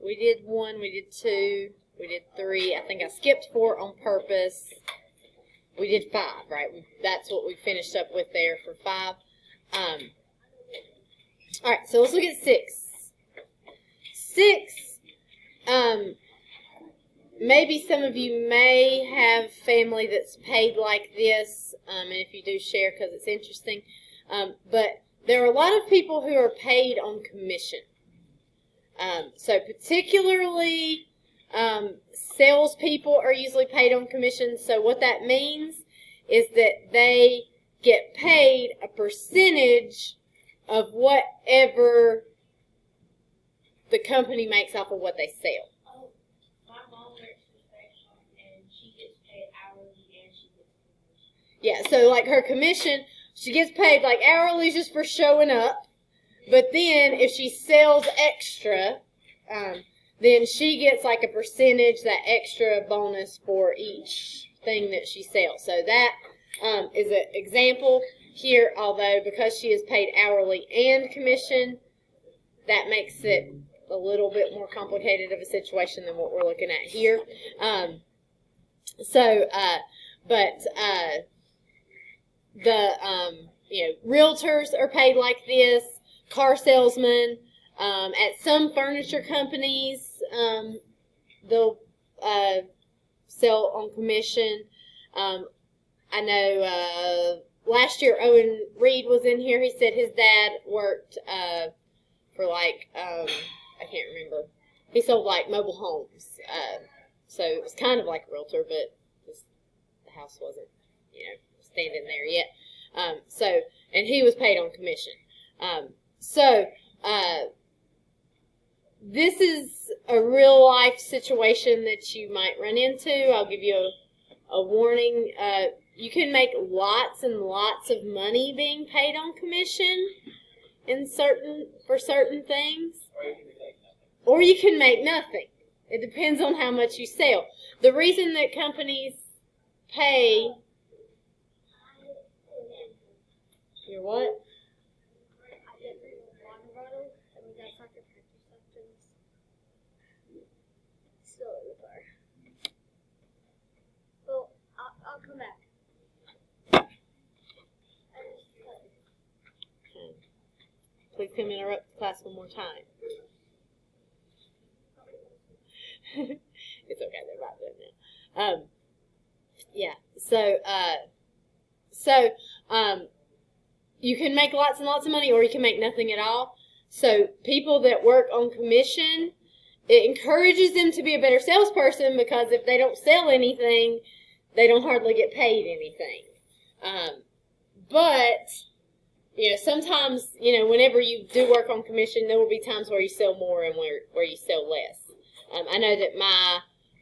we did 1, we did 2, we did 3. I think I skipped 4 on purpose. We did 5, right? That's what we finished up with there for 5. All right, so let's look at 6. 6, maybe some of you may have family that's paid like this, and if you do, share because it's interesting. But there are a lot of people who are paid on commission. So particularly salespeople are usually paid on commission. So what that means is that they get paid a percentage of whatever the company makes off of what they sell. Oh, my mom works for Spectrum, and she gets paid hourly and she gets commission. Yeah, so like her commission, she gets paid like hourly just for showing up. But then if she sells extra, then she gets like a percentage, that extra bonus for each thing that she sells. So that is an example here, although because she is paid hourly and commission, that makes it a little bit more complicated of a situation than what we're looking at here. Realtors are paid like this. Car salesmen, at some furniture companies, they'll sell on commission. I know last year Owen Reed was in here. He said his dad worked for like, I can't remember. He sold like mobile homes. So it was kind of like a realtor, but the house wasn't, standing there yet. And he was paid on commission. This is a real life situation that you might run into. I'll give you a warning. You can make lots and lots of money being paid on commission for certain things. Or you can make nothing. It depends on how much you sell. The reason that companies pay... Your what? Still in the car. Well, I'll come back. Please come interrupt the class one more time. It's okay, they're about done now. You can make lots and lots of money, or you can make nothing at all. So people that work on commission, it encourages them to be a better salesperson, because if they don't sell anything, they don't hardly get paid anything. But sometimes, whenever you do work on commission, there will be times where you sell more and where you sell less. I know that my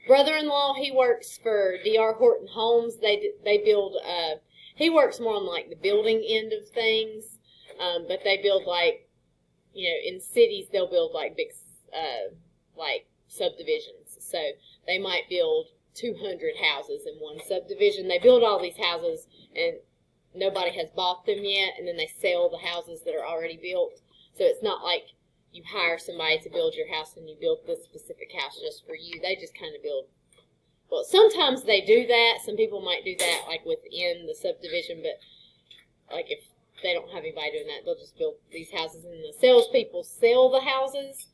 brother-in-law, he works for D.R. Horton Homes. They build, he works more on like the building end of things, but they build like, in cities, they'll build like big, like subdivisions. So they might build 200 houses in one subdivision. They build all these houses and nobody has bought them yet, and then they sell the houses that are already built. So it's not like you hire somebody to build your house and you build this specific house just for you. They just kind of build. Well, sometimes they do that. Some people might do that like within the subdivision, but like if they don't have anybody doing that, they'll just build these houses and the salespeople sell the houses.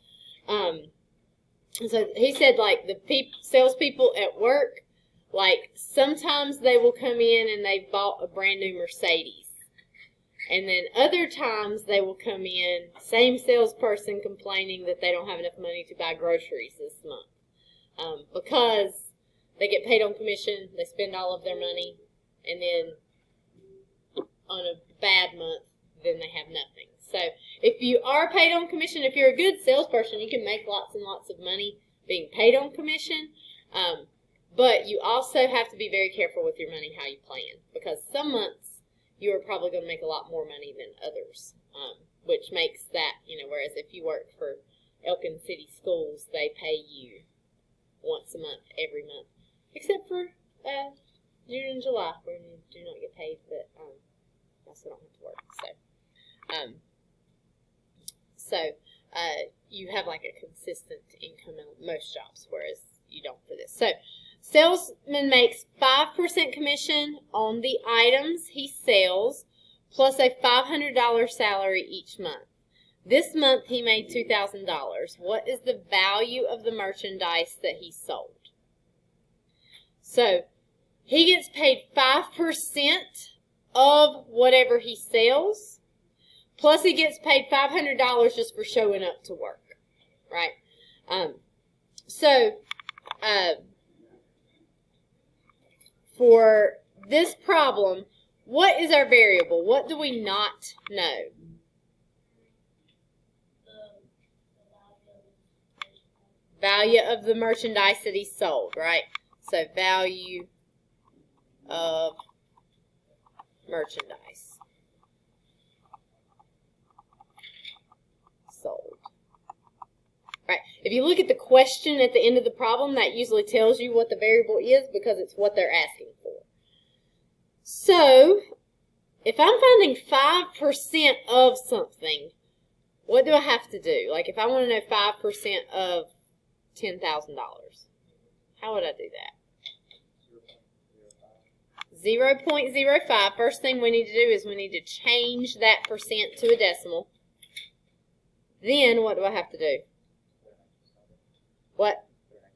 So he said like the salespeople at work, like sometimes they will come in and they've bought a brand new Mercedes. And then other times they will come in, same salesperson complaining that they don't have enough money to buy groceries this month. Because they get paid on commission, they spend all of their money, and then on a bad month, then they have nothing. So if you are paid on commission, if you're a good salesperson, you can make lots and lots of money being paid on commission. But you also have to be very careful with your money, how you plan. Because some months, you are probably going to make a lot more money than others, which makes that, whereas if you work for Elkin City Schools, they pay you once a month, every month, except for June and July, where you do not get paid, but you also don't have to work. So you have like a consistent income in most jobs, whereas you don't for this. So, salesman makes 5% commission on the items he sells, plus a $500 salary each month. This month he made $2,000. What is the value of the merchandise that he sold? So, he gets paid 5% of whatever he sells, plus he gets paid $500 just for showing up to work, right? For this problem, what is our variable? What do we not know? Value of the merchandise that he sold, right? So value of merchandise sold. Right. If you look at the question at the end of the problem, that usually tells you what the variable is because it's what they're asking for. So, if I'm finding 5% of something, what do I have to do? Like if I want to know 5% of $10,000, how would I do that? 0.05. First thing we need to do is we need to change that percent to a decimal. Then what do I have to do? What?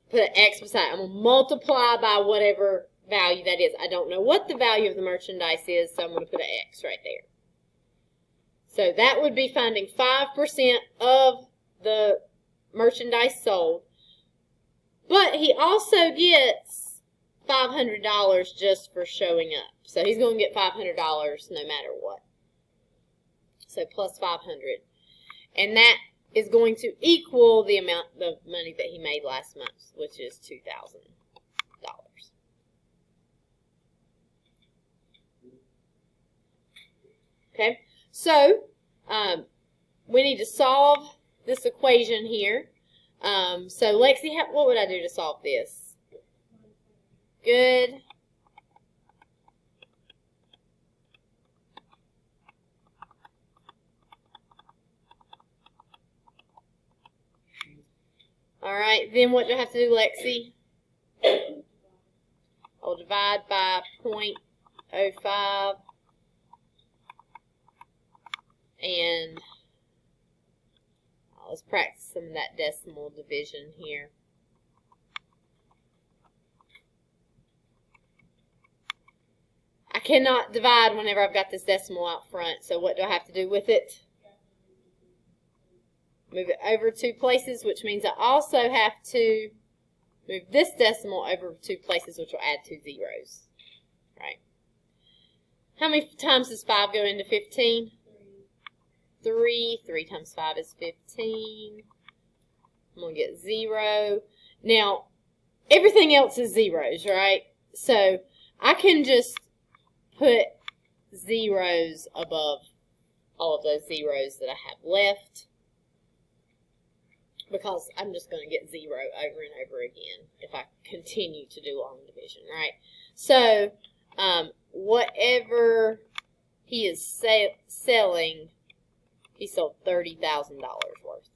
Put an X beside it. I'm going to multiply by whatever value that is. I don't know what the value of the merchandise is, so I'm going to put an X right there. So that would be finding 5% of the merchandise sold. But he also gets $500 just for showing up. So he's going to get $500 no matter what. So plus 500. And that is going to equal the amount of money that he made last month, which is $2,000. Okay, so we need to solve this equation here. So Lexi, what would I do to solve this? Good. All right, then what do I have to do, Lexi? I'll divide by 0.05. And let's practice some of that decimal division here. I cannot divide whenever I've got this decimal out front, so what do I have to do with it? Move it over 2 places, which means I also have to move this decimal over 2 places, which will add 2 zeros. Right? How many times does 5 go into 15? 3. 3 times 5 is 15. I'm going to get 0. Now, everything else is zeros, right? So, I can just put zeros above all of those zeros that I have left, because I'm just going to get 0 over and over again if I continue to do long division, right? So, whatever he is selling, he sold $30,000 worth.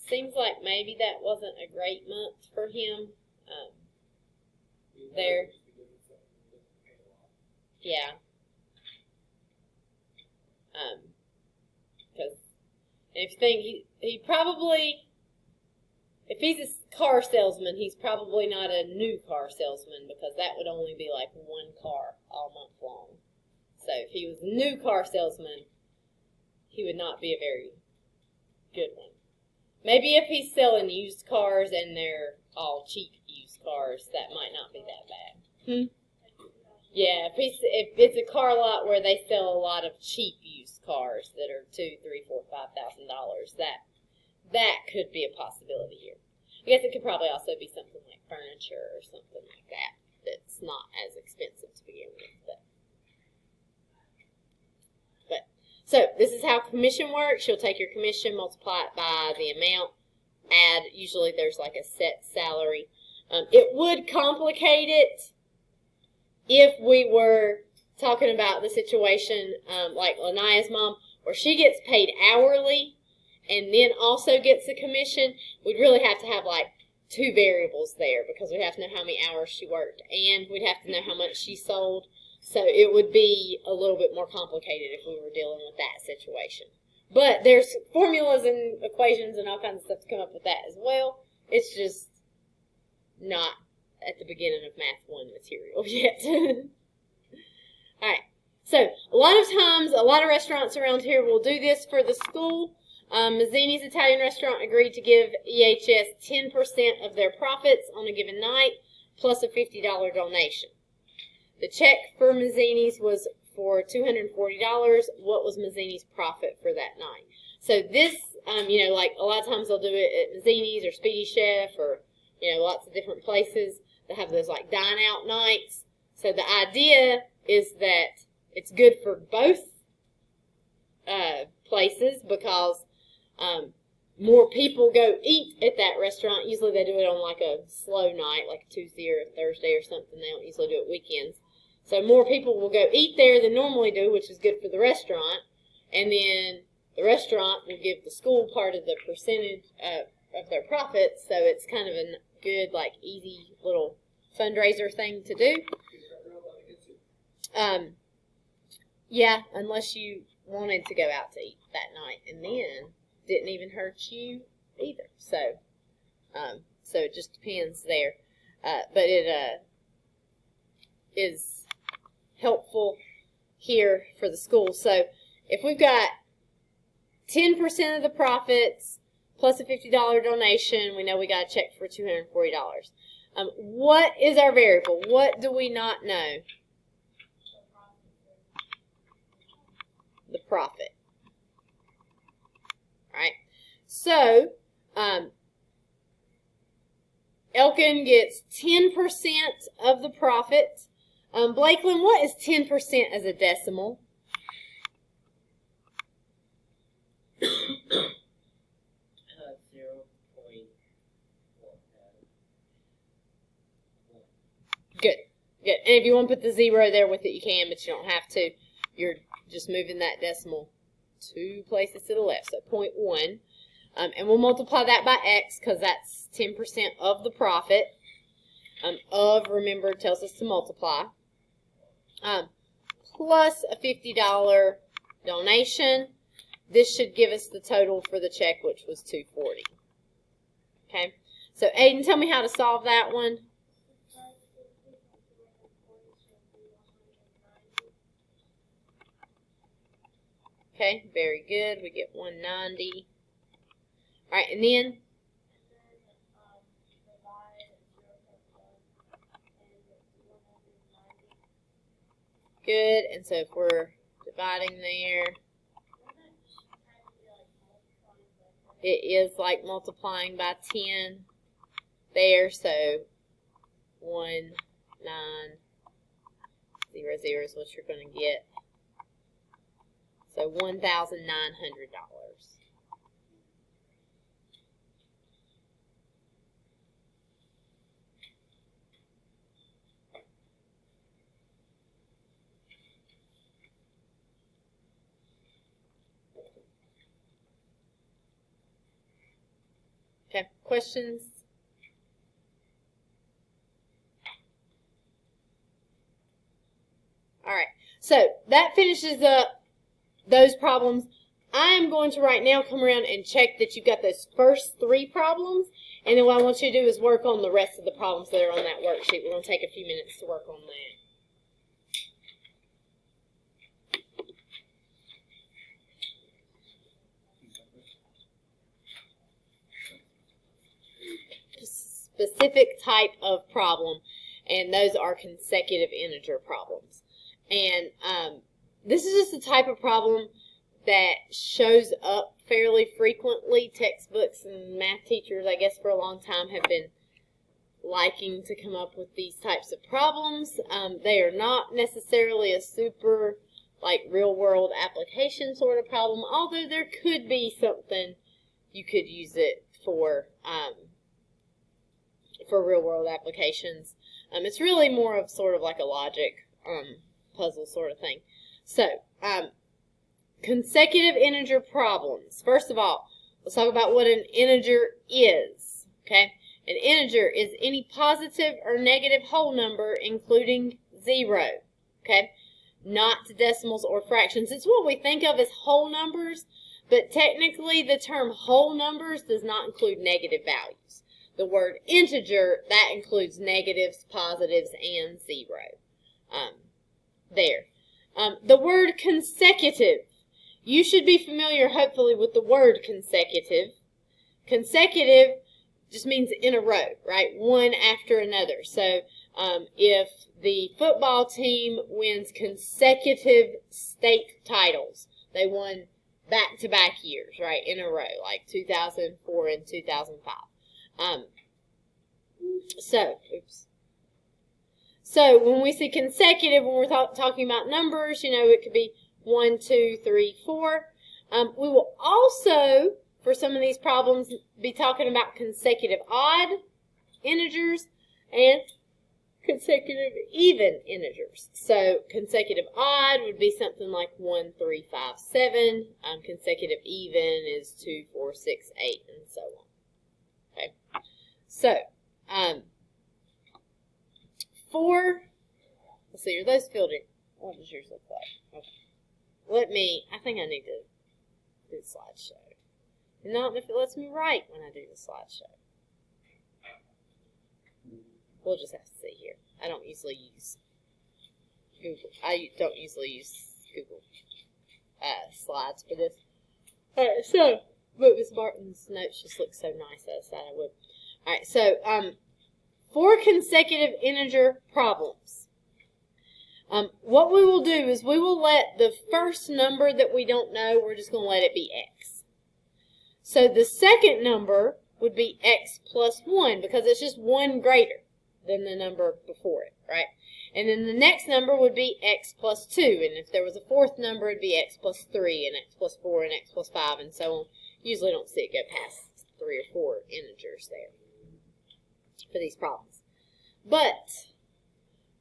Seems like maybe that wasn't a great month for him. There. Yeah. Because if you think he probably, if he's a car salesman, he's probably not a new car salesman, because that would only be like 1 car all month long. So if he was a new car salesman, he would not be a very good one. Maybe if he's selling used cars and they're all cheap used cars, that might not be that bad. Yeah, if it's a car lot where they sell a lot of cheap used cars that are $2,000, $3,000, $4,000, $5,000, that could be a possibility here. I guess it could probably also be something like furniture or something like that that's not as expensive to begin with. So this is how commission works. You'll take your commission, multiply it by the amount, add. Usually there's like a set salary. It would complicate it if we were talking about the situation like Lania's mom, or she gets paid hourly and then also gets a commission, we'd really have to have like two variables there, because we'd have to know how many hours she worked and we'd have to know how much she sold. So it would be a little bit more complicated if we were dealing with that situation. But there's formulas and equations and all kinds of stuff to come up with that as well. It's just not at the beginning of Math 1 material yet. All right. So a lot of times, a lot of restaurants around here will do this for the school. Mazzini's Italian Restaurant agreed to give EHS 10% of their profits on a given night, plus a $50 donation. The check for Mazzini's was for $240. What was Mazzini's profit for that night? So this, like a lot of times they'll do it at Mazzini's or Speedy Chef or, lots of different places that have those like dine-out nights. So the idea is that it's good for both places, because more people go eat at that restaurant. Usually they do it on like a slow night, like a Tuesday or a Thursday or something. They don't usually do it weekends. So more people will go eat there than normally do, which is good for the restaurant. And then the restaurant will give the school part of the percentage of their profits. So it's kind of a good, like, easy little fundraiser thing to do. Yeah, unless you wanted to go out to eat that night, and then didn't even hurt you either. So it just depends there. But it is helpful here for the school. So if we've got 10% of the profits plus a $50 donation, we know we got a check for $240. What is our variable? What do we not know? The profit. All right. So Elkin gets 10% of the profit. Blakeland, what is 10% as a decimal? 0.1. Good. Good. And if you want to put the 0 there with it, you can, but you don't have to. You're just moving that decimal 2 places to the left, so 0.1. And we'll multiply that by x, because that's 10% of the profit. Remember, tells us to multiply. Plus a $50 donation. This should give us the total for the check, which was $240. Okay? So, Aiden, tell me how to solve that one. Okay, very good. We get 190. All right, and then good. And so if we're dividing there, it is like multiplying by 10 there. So 1, 9, 0, 0 is what you're going to get. So $1,900. Okay, questions? All right, so that finishes up those problems. I am going to right now come around and check that you've got those first 3 problems, and then what I want you to do is work on the rest of the problems that are on that worksheet. We're going to take a few minutes to work on that. Specific type of problem, and those are consecutive integer problems. And this is just a type of problem that shows up fairly frequently. Textbooks and math teachers, I guess, for a long time have been liking to come up with these types of problems. They are not necessarily a super, like, real-world application sort of problem, although there could be something you could use it for real-world applications. It's really more of sort of like a logic puzzle sort of thing. So, consecutive integer problems. First of all, let's talk about what an integer is. Okay? An integer is any positive or negative whole number, including 0. Okay? Not decimals or fractions. It's what we think of as whole numbers, but technically the term whole numbers does not include negative values. The word integer, that includes negatives, positives, and 0. The word consecutive. You should be familiar, hopefully, with the word consecutive. Consecutive just means in a row, right? One after another. So if the football team wins consecutive state titles, they won back-to-back years, right, in a row, like 2004 and 2005. So when we see consecutive, when we're talking about numbers, it could be 1, 2, 3, 4. We will also, for some of these problems, be talking about consecutive odd integers and consecutive even integers. So consecutive odd would be something like 1, 3, 5, 7. Consecutive even is 2, 4, 6, 8, and so on. Okay. So, let's see, are those filled in? What does yours look like? Okay. I think I need to do the slideshow. And not if it lets me write when I do the slideshow. We'll just have to see here. I don't usually use Google. I don't usually use Google slides for this. Alright, so, but Miss Martin's notes just look so nice. I decided I would. Alright, so, 4 consecutive integer problems. What we will do is we will let the first number that we don't know, we're just going to let it be x. So the second number would be x plus 1 because it's just 1 greater than the number before it, right? And then the next number would be x plus 2. And if there was a fourth number, it would be x plus 3 and x plus 4 and x plus 5 and so on. Usually don't see it go past 3 or 4 integers there for these problems. But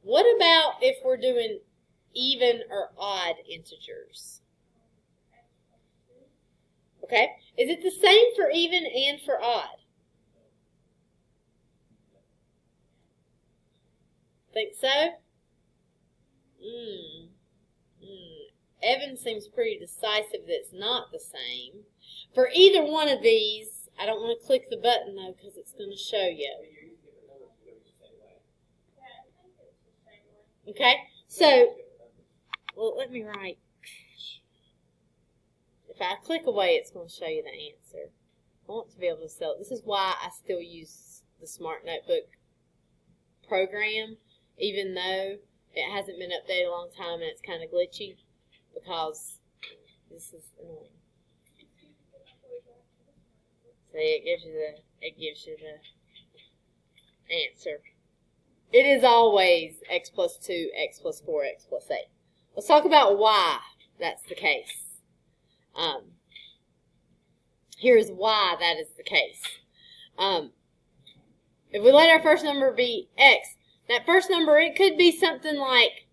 what about if we're doing even or odd integers? Okay, is it the same for even and for odd? Think so? Evan seems pretty decisive that it's not the same. For either one of these, I don't want to click the button though because it's going to show you. Okay, so, well, let me write. If I click away, it's going to show you the answer. I want to be able to sell it. This is why I still use the Smart Notebook program, even though it hasn't been updated a long time and it's kind of glitchy, because this is annoying. See, it gives you the answer. It is always x plus 2, x plus 4, x plus 8. Let's talk about why that's the case. Here's why that is the case. If we let our first number be x, that first number, it could be something like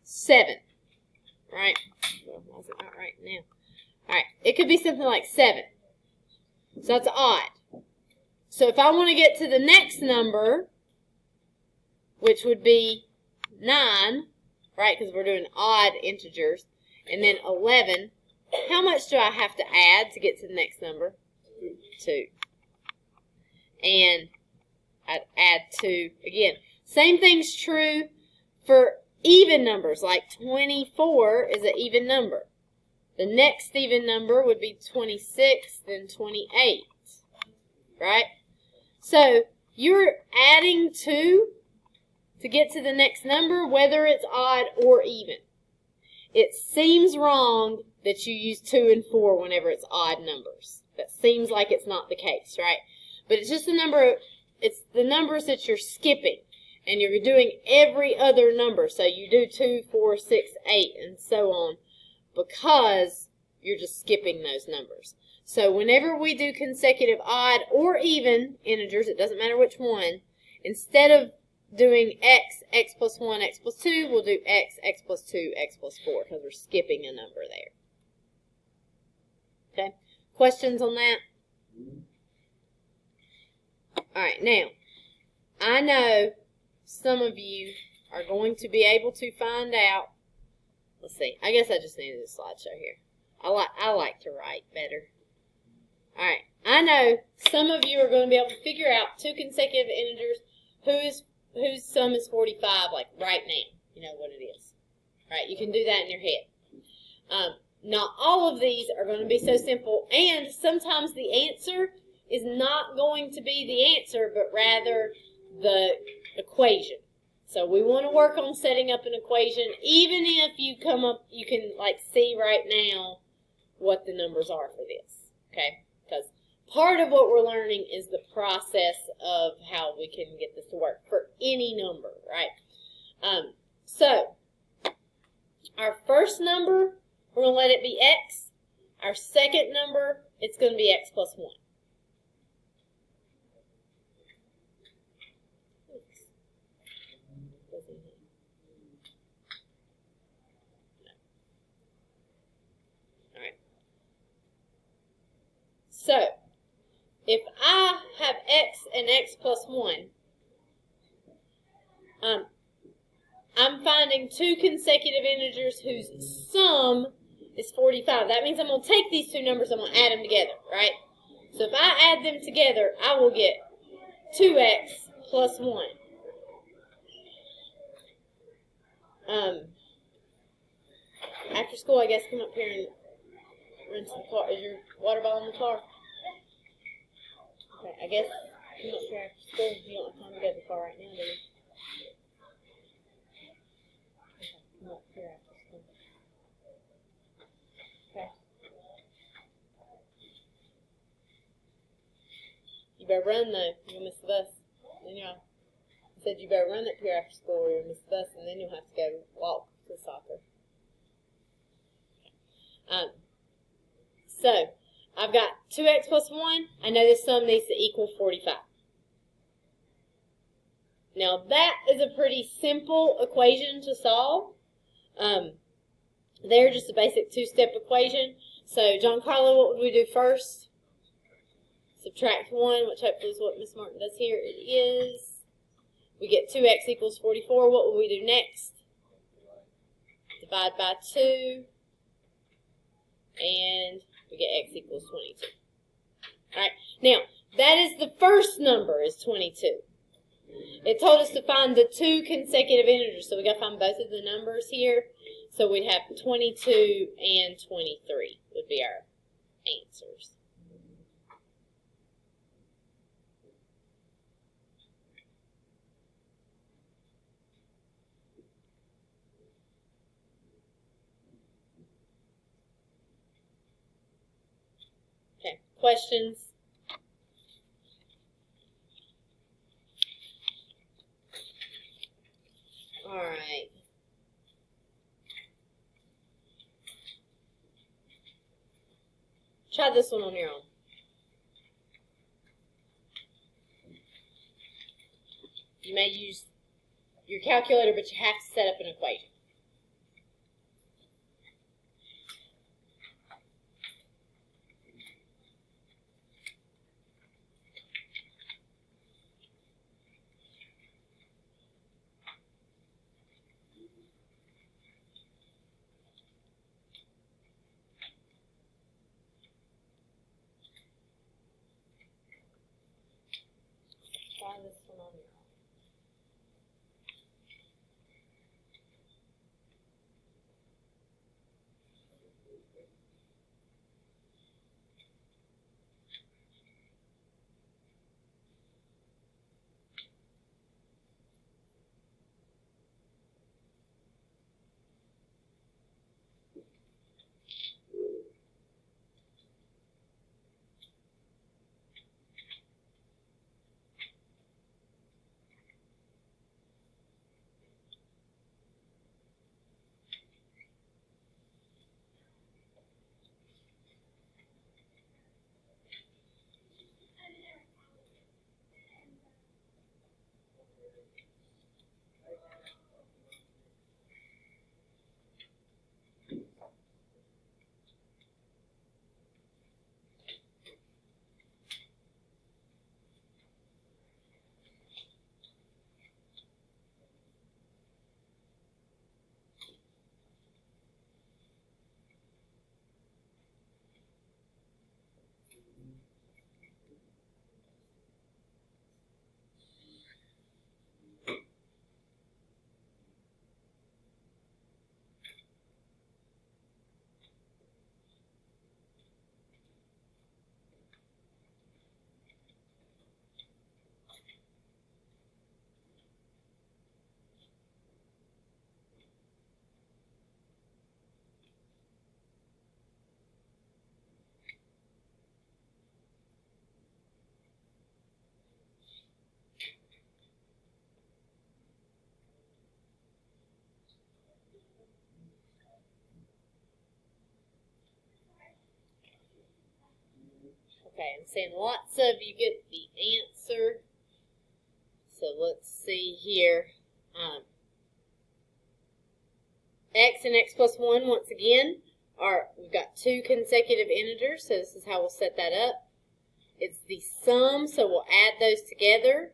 7, right? Well, why is it not right now? All right, it could be something like 7. So that's odd. So if I want to get to the next number, which would be 9, right, because we're doing odd integers, and then 11, how much do I have to add to get to the next number? 2. And I'd add 2 again. Same thing's true for even numbers, like 24 is an even number. The next even number would be 26, then 28, right? So you're adding 2 to get to the next number, whether it's odd or even. It seems wrong that you use 2 and 4 whenever it's odd numbers. That seems like it's not the case, right? But it's just the number, it's the numbers that you're skipping. And you're doing every other number. So you do 2, 4, 6, 8, and so on, because you're just skipping those numbers. So whenever we do consecutive odd or even integers, it doesn't matter which one, instead of doing x, x plus 1, x plus 2, we'll do x, x plus 2, x plus 4, because we're skipping a number there. Questions on that? Alright, now, I know some of you are going to be able to find out. Let's see. I guess I just needed a slideshow here. I like to write better. Alright, I know some of you are going to be able to figure out two consecutive integers whose sum is 45, like right now. You know what it is. Right? You can do that in your head. Not all of these are going to be so simple, and sometimes the answer is not going to be the answer, but rather the equation. So we want to work on setting up an equation, even if you can like see right now what the numbers are for this. Okay? Because part of what we're learning is the process of how we can get this to work for any number, right? So our first number, we're going to let it be x. Our second number, it's going to be x plus 1. Alright. So, if I have x and x plus 1, I'm finding two consecutive integers whose sum is 45. That means I'm going to take these two numbers, I'm going to add them together, right? So if I add them together, I will get 2x plus 1. After school, I guess, come up here and rinse the car. Is your water bottle in the car? Okay, I guess come up here after school. You don't have time to go to the car right now, do you? Okay, come up here after school. Okay. You better run though. You'll miss the bus. Then I said you better run up here after school or you'll miss the bus, and then you'll have to go walk to soccer. So I've got 2x plus 1. I know this sum needs to equal 45. Now that is a pretty simple equation to solve. They're just a basic two-step equation. So Giancarlo, what would we do first? Subtract 1, which hopefully is what Miss Martin does here. It is. We get 2x equals 44. What will we do next? Divide by 2. And we get x equals 22. Alright, now, that is the first number, is 22. It told us to find the two consecutive integers, so we got to find both of the numbers here. So we'd have 22 and 23 would be our answers. Okay, questions? All right. Try this one on your own. You may use your calculator, but you have to set up an equation. Try this one on your own. Okay, I'm seeing lots of you get the answer. So let's see here. X and x plus 1, once again, we've got two consecutive integers, so this is how we'll set that up. It's the sum, so we'll add those together,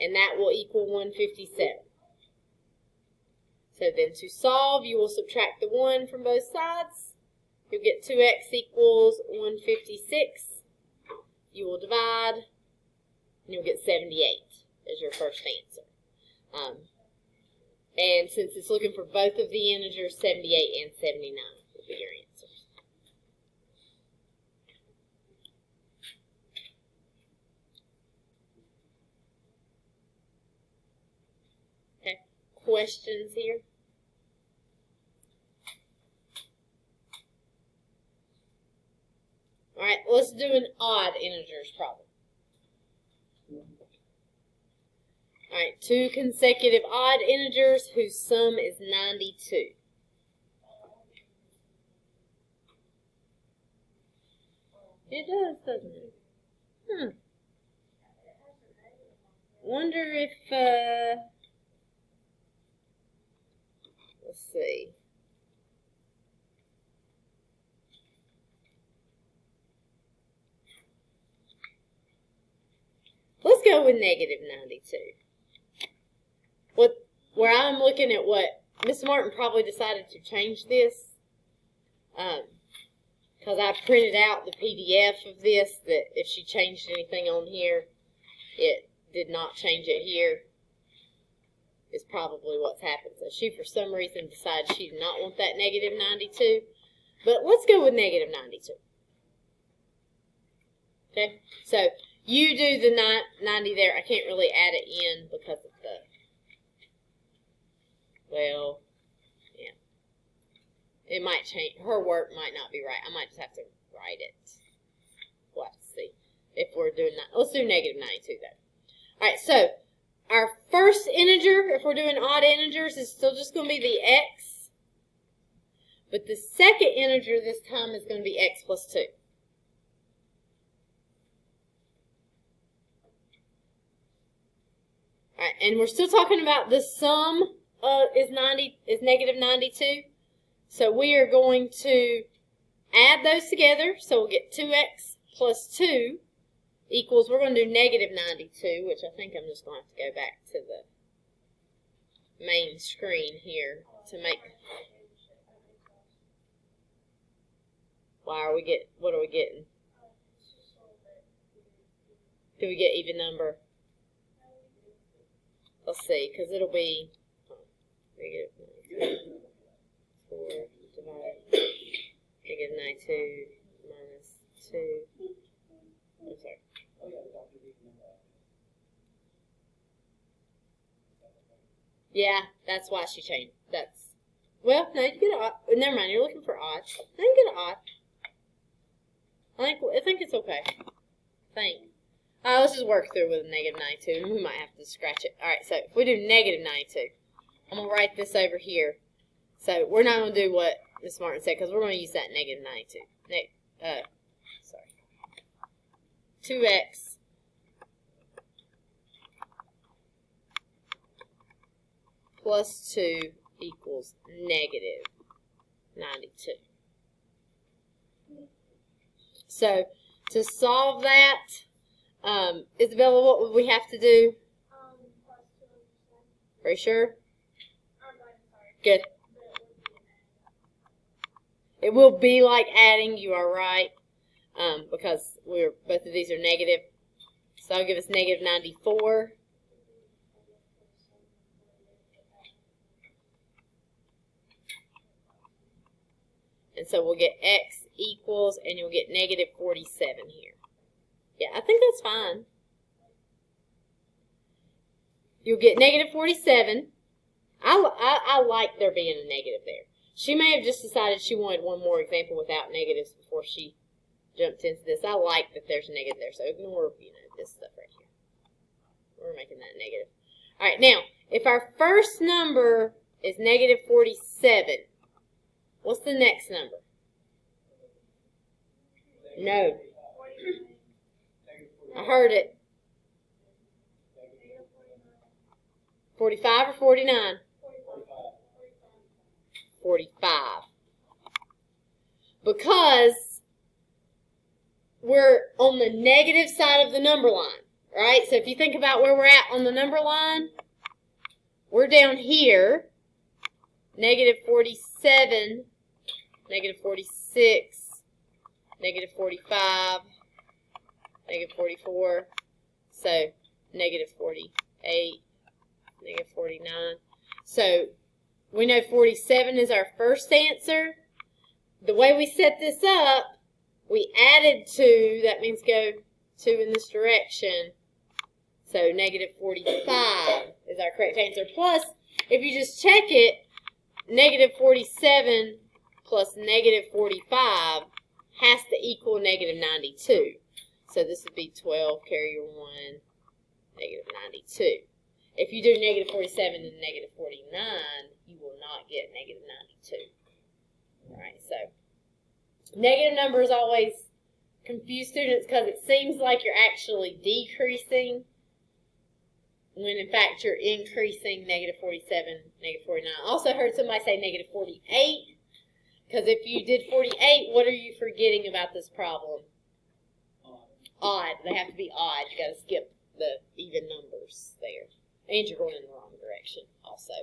and that will equal 157. So then to solve, you will subtract the 1 from both sides. You'll get 2x equals 156. You will divide, and you'll get 78 as your first answer. And since it's looking for both of the integers, 78 and 79 will be your answers. Okay, questions here? All right, let's do an odd integers problem. All right, two consecutive odd integers whose sum is 92. It does, doesn't it? Wonder if, let's see. Let's go with negative 92. Where I'm looking at what Miss Martin probably decided to change this, because I printed out the PDF of this, that if she changed anything on here, it did not change it here, is probably what's happened. So she, for some reason, decided she did not want that negative 92. But let's go with negative 92. Okay, so you do the 90 there. I can't really add it in because of the, well, yeah. It might change. Her work might not be right. I might just have to write it. We'll have to see if we're doing that. Let's do negative 92 though. All right, so our first integer, if we're doing odd integers, is still just going to be the x. But the second integer this time is going to be x plus 2. All right, and we're still talking about the sum is negative 92. So we are going to add those together. So we'll get 2x plus 2 equals, we're going to do negative 92, which I think I'm just going to have to go back to the main screen here to make. What are we getting? Do we get even number? Let's see, because it'll be negative 4 divided negative 92 minus 2. I'm sorry. Yeah, that's why she changed. Well, no, you get an odd. Never mind, you're looking for odd. No, you get an odd. I think it's okay. Let's just work through with a negative 92. We might have to scratch it. All right, so if we do negative 92, I'm going to write this over here. So we're not going to do what Miss Martin said because we're going to use that negative 92. 2x plus 2 equals negative 92. So to solve that, Isabella, what would we have to do? Are you sure? Good. It will be like adding, you are right, because both of these are negative. So that'll give us negative 94. And so we'll get x equals, and you'll get negative 47 here. Yeah, I think that's fine. You'll get negative 47. I like there being a negative there. She may have just decided she wanted one more example without negatives before she jumped into this. I like that there's a negative there, so ignore, this stuff right here. We're making that negative. All right, now, if our first number is negative 47, what's the next number? No. I heard it. 45 or 49? 45. Because we're on the negative side of the number line, right? So if you think about where we're at on the number line, we're down here, negative 47, negative 46, negative 45, negative 44, so negative 48, negative 49. So we know 47 is our first answer. The way we set this up, we added 2, that means go 2 in this direction. So negative 45 is our correct answer. Plus, if you just check it, negative 47 plus negative 45 has to equal negative 92. So this would be 12, carry your 1, negative 92. If you do negative 47 and negative 49, you will not get negative 92. All right, so negative numbers always confuse students because it seems like you're actually decreasing when in fact you're increasing. Negative 47, negative 49. I also heard somebody say negative 48 because if you did 48, what are you forgetting about this problem? Odd. They have to be odd. You got to skip the even numbers there. And you're going in the wrong direction also.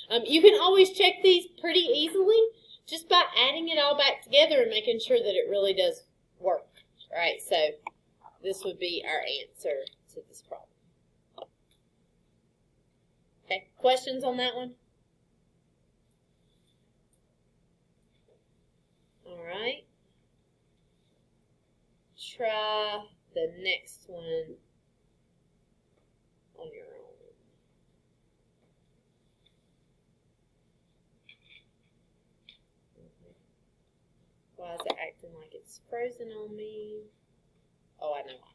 But you can always check these pretty easily just by adding it all back together and making sure that it really does work. All right, so this would be our answer to this problem. Okay, questions on that one? All right. Try the next one on your own. Why is it acting like it's frozen on me? Oh, I know why.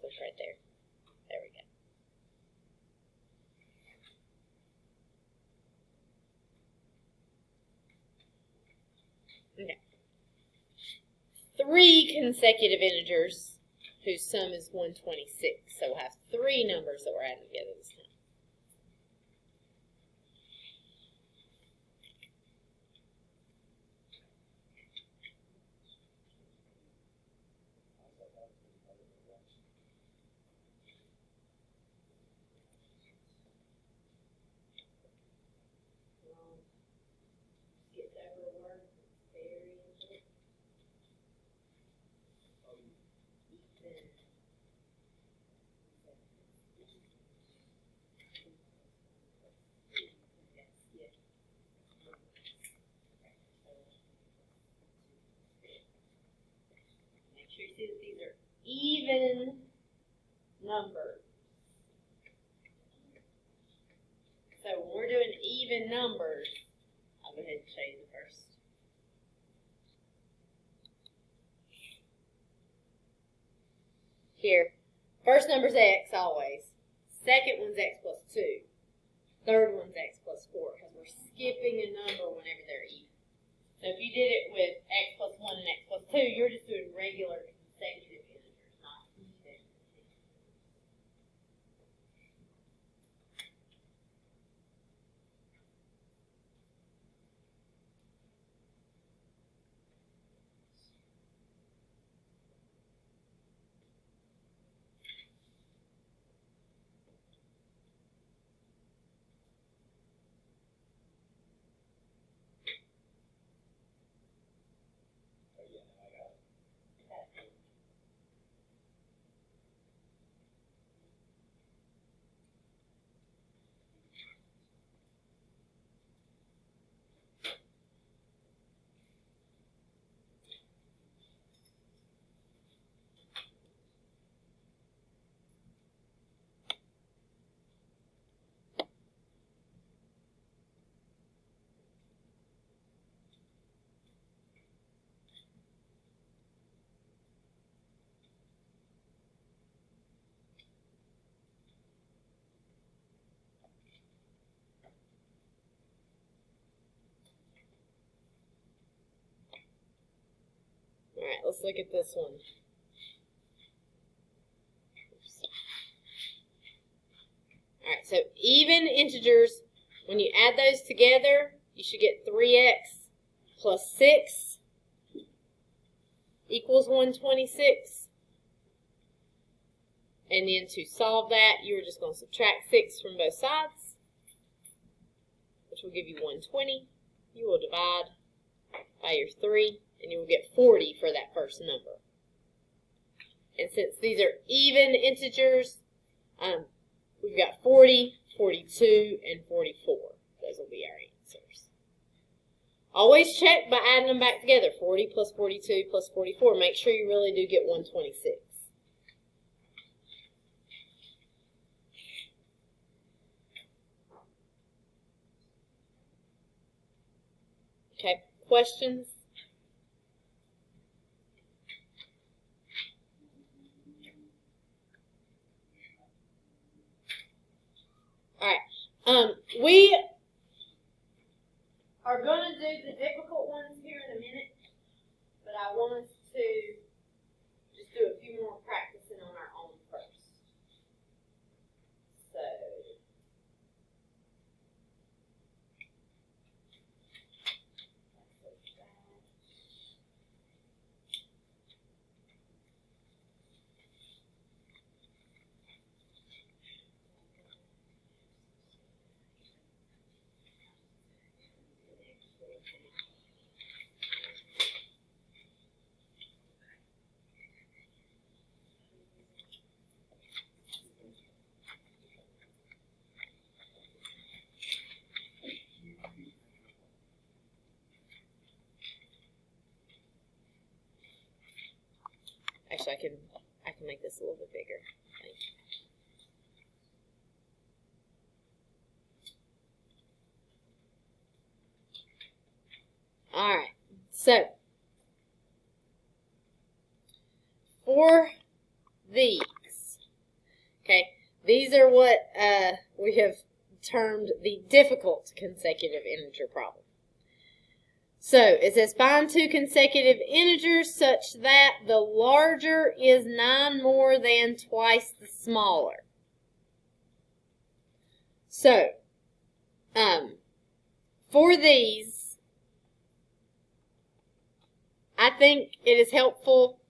Click right there. There we go. Okay. 3 consecutive integers whose sum is 126. So we'll have 3 numbers that we're adding together this time. Make sure you see that these are even numbers. So when we're doing even numbers, I'll go ahead and show you the first. Here, first number's x always. Second one's x plus 2. Third one's x plus 4 because we're skipping a number whenever they're even. So if you did it with x plus 1 and x plus 2, you're just doing regular consecutive integers, not even. All right, let's look at this one. Alright, so even integers, when you add those together, you should get 3x plus 6 equals 126. And then to solve that, you're just going to subtract 6 from both sides, which will give you 120. You will divide by your 3, and you will get 40 for that first number. And since these are even integers, we've got 40, 42, and 44. Those will be our answers. Always check by adding them back together. 40 plus 42 plus 44. Make sure you really do get 126. Okay, questions? Alright, we are going to do the difficult ones here in a minute, but I want us to just do a few more practicing on our own first. So, actually, I can make this a little bit bigger. Alright, so for these, okay, these are what we have termed the difficult consecutive integer problem. So it says find two consecutive integers such that the larger is 9 more than twice the smaller. So, for these, I think it is helpful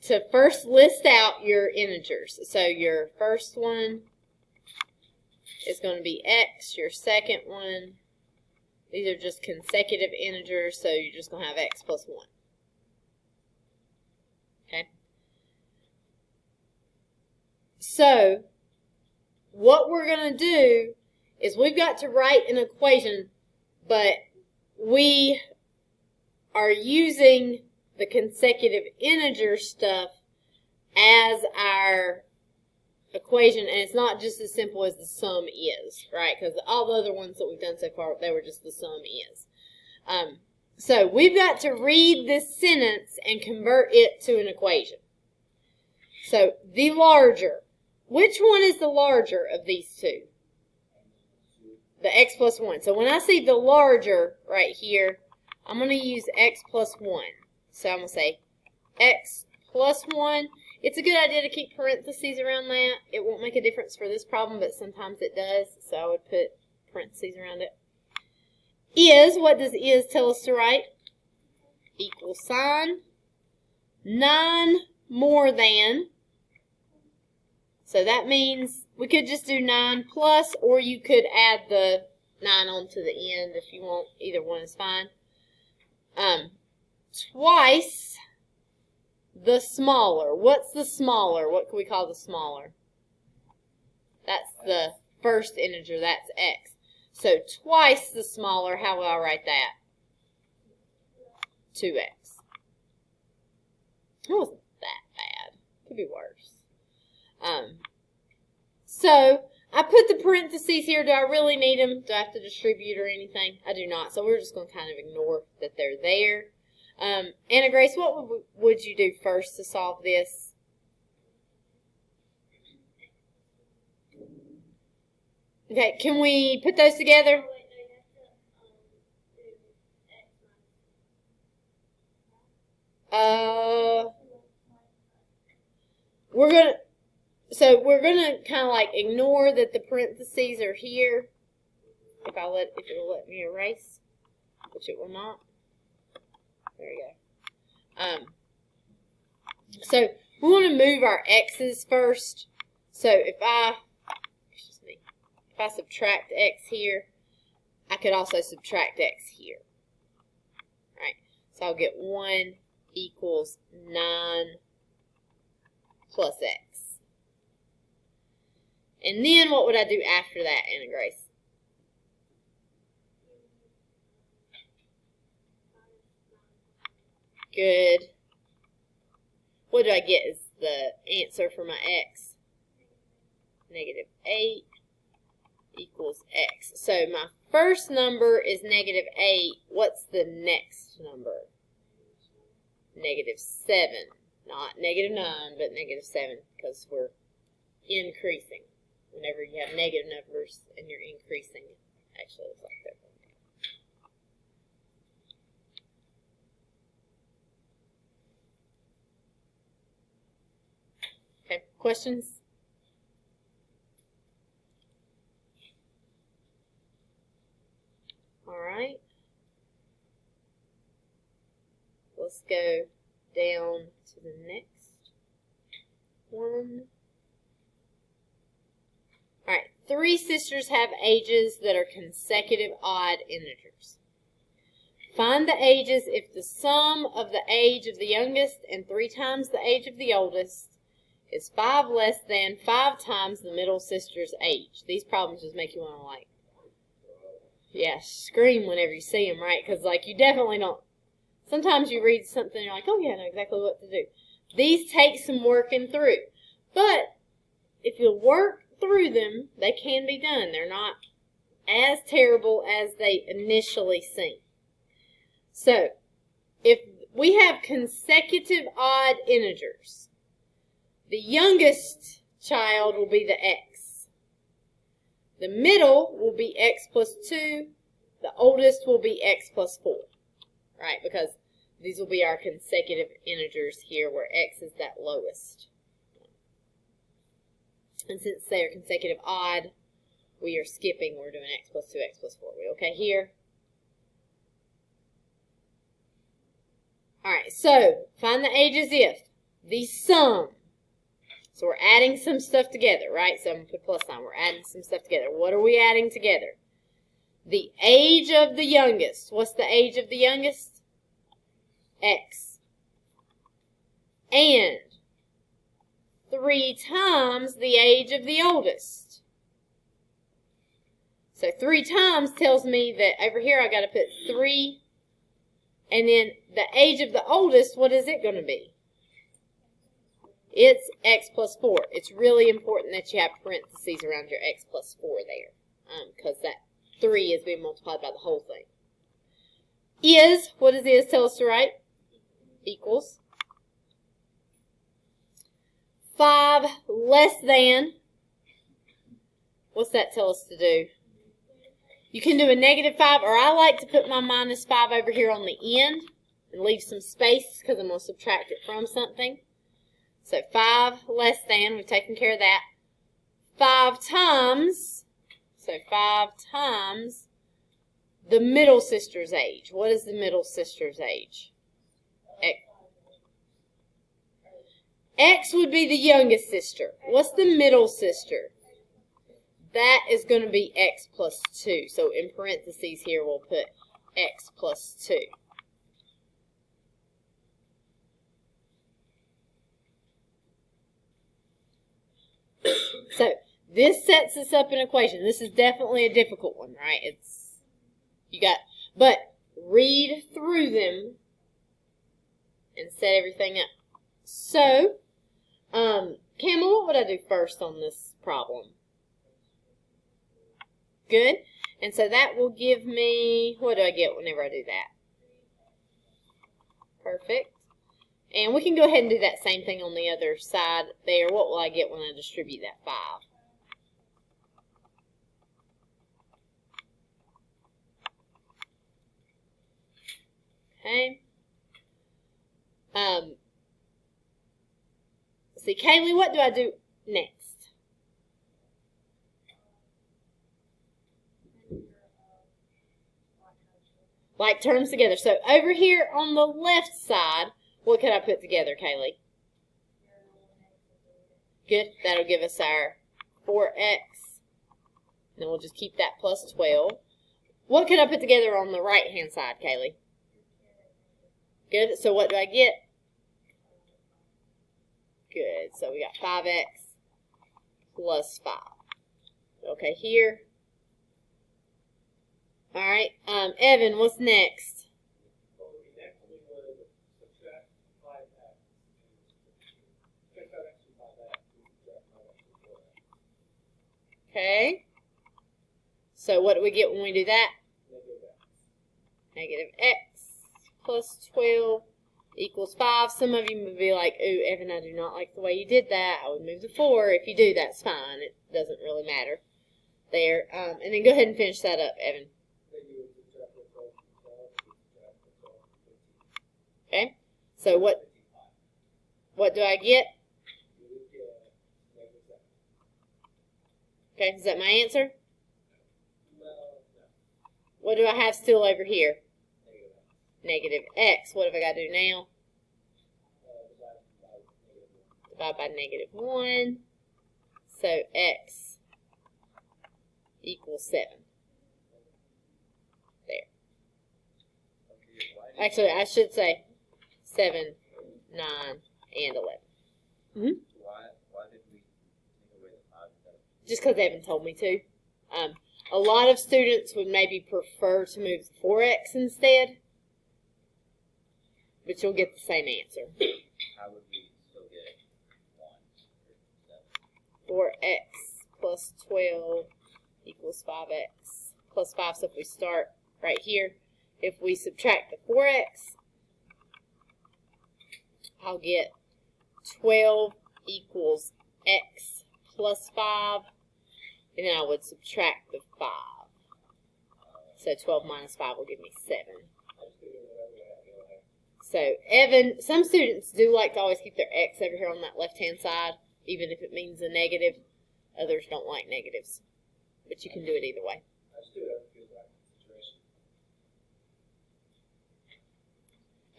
to first list out your integers. So your first one is going to be x, your second one, these are just consecutive integers, so you're just going to have x plus 1. Okay? So, what we're going to do is we've got to write an equation, but we are using the consecutive integer stuff as our equation, and it's not just as simple as the sum is, right? Because all the other ones that we've done so far, they were just the sum is. So we've got to read this sentence and convert it to an equation. So the larger, which one is the larger of these two? The x plus 1. So when I see the larger right here, I'm going to use x plus 1. So I'm going to say x plus 1. It's a good idea to keep parentheses around that. It won't make a difference for this problem, but sometimes it does. So I would put parentheses around it. Is, what does is tell us to write? Equal sign. 9 more than. So that means we could just do 9 plus, or you could add the 9 onto the end if you want. Either one is fine. Twice the smaller. What's the smaller? What can we call the smaller? That's the first integer. That's x. So twice the smaller, how will I write that? 2x. It wasn't that bad. Could be worse. So I put the parentheses here. Do I really need them? Do I have to distribute or anything? I do not. So we're just going to kind of ignore that they're there. Anna Grace, what would you do first to solve this? Okay, can we put those together? So we're going to kind of like ignore that the parentheses are here. If it will let me erase, which it will not. There we go. So we want to move our x's first. So if I subtract x here, I could also subtract x here. Right? So I'll get 1 equals 9 plus x. And then what would I do after that, Anna Grace? Good. What do I get as the answer for my x? -8 equals x. So my first number is -8. What's the next number? -7. Not -9, but -7, because we're increasing. Whenever you have negative numbers and you're increasing, it actually looks like that. Okay, questions? All right. Let's go down to the next one. All right, 3 sisters have ages that are consecutive odd integers. Find the ages if the sum of the age of the youngest and 3 times the age of the oldest is 5 less than 5 times the middle sister's age. These problems just make you want to, like, yeah, scream whenever you see them, right? Because, like, you definitely don't. Sometimes you read something and you're like, oh, yeah, I know exactly what to do. These take some working through. But if you work through them, they can be done. They're not as terrible as they initially seem. So, if we have consecutive odd integers, the youngest child will be the x. The middle will be x plus 2. The oldest will be x plus 4. Right? Because these will be our consecutive integers here where x is that lowest. And since they are consecutive odd, we are skipping. We're doing x plus 2, x plus 4. We okay here? All right, so find the ages if the sum. So we're adding some stuff together, right? So I'm going to put plus sign. We're adding some stuff together. What are we adding together? The age of the youngest. What's the age of the youngest? X. And 3 times the age of the oldest. So 3 times tells me that over here I got to put 3. And then the age of the oldest, what is it going to be? It's x plus 4. It's really important that you have parentheses around your x plus 4 there. Because that 3 is being multiplied by the whole thing. Is, what does is tell us to write? Equals 5 less than, what's that tell us to do? You can do a -5, or I like to put my -5 over here on the end and leave some space because I'm going to subtract it from something. So 5 less than, we've taken care of that. 5 times, so 5 times the middle sister's age. What is the middle sister's age? X. X would be the youngest sister. What's the middle sister? That is going to be x plus 2. So in parentheses here, we'll put x plus 2. So this sets us up an equation. This is definitely a difficult one, right? But read through them and set everything up. So, Camel, what would I do first on this problem? Good. And so that will give me, what do I get whenever I do that? Perfect. And we can go ahead and do that same thing on the other side there. What will I get when I distribute that 5? Okay. See, Kaylee, what do I do? next? Like terms together. So over here on the left side, what could I put together, Kaylee? Good. That'll give us our 4x. And then we'll just keep that plus 12. What could I put together on the right-hand side, Kaylee? Good. So what do I get? Good. So we got 5x plus 5. Okay, here. All right. Evan, what's next? Okay. So what do we get when we do that? Negative x plus 12 equals 5. Some of you would be like, ooh, Evan, I do not like the way you did that. I would move the 4. If you do, that's fine. It doesn't really matter there. And then go ahead and finish that up, Evan. Okay. So what do I get? Okay, is that my answer? What do I have still over here? Negative x. What have I got to do now? Divide by negative 1. So x equals 7. There. Actually, I should say 7, 9, and 11. Mm-hmm. Why did we take away the 5? Just because Evan told me to. A lot of students would maybe prefer to move 4x instead, but you'll get the same answer. How would we still get 1 or 7? 4x plus 12 equals 5x plus 5. So if we start right here, if we subtract the 4x, I'll get 12 equals x plus 5. And then I would subtract the 5. So 12 minus 5 will give me 7. So Evan, some students do like to always keep their x over here on that left-hand side, even if it means a negative. Others don't like negatives. But you can do it either way.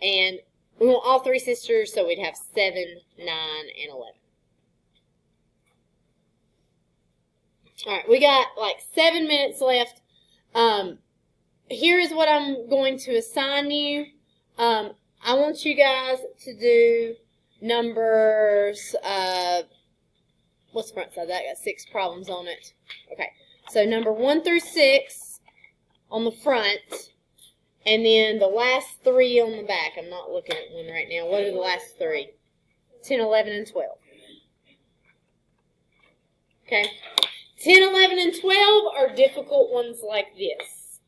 And we want all 3 sisters, so we'd have 7, 9, and 11. All right, we got like 7 minutes left. Here is what I'm going to assign you. I want you guys to do numbers, what's the front side? That got 6 problems on it. Okay, so number 1 through 6 on the front, and then the last 3 on the back. I'm not looking at one right now. What are the last 3? 10, 11, and 12. Okay. 10, 11, and 12 are difficult ones like this.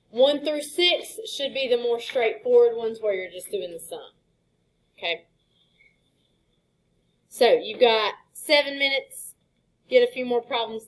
1 through 6 should be the more straightforward ones where you're just doing the sum. Okay? So, you've got 7 minutes. Get a few more problems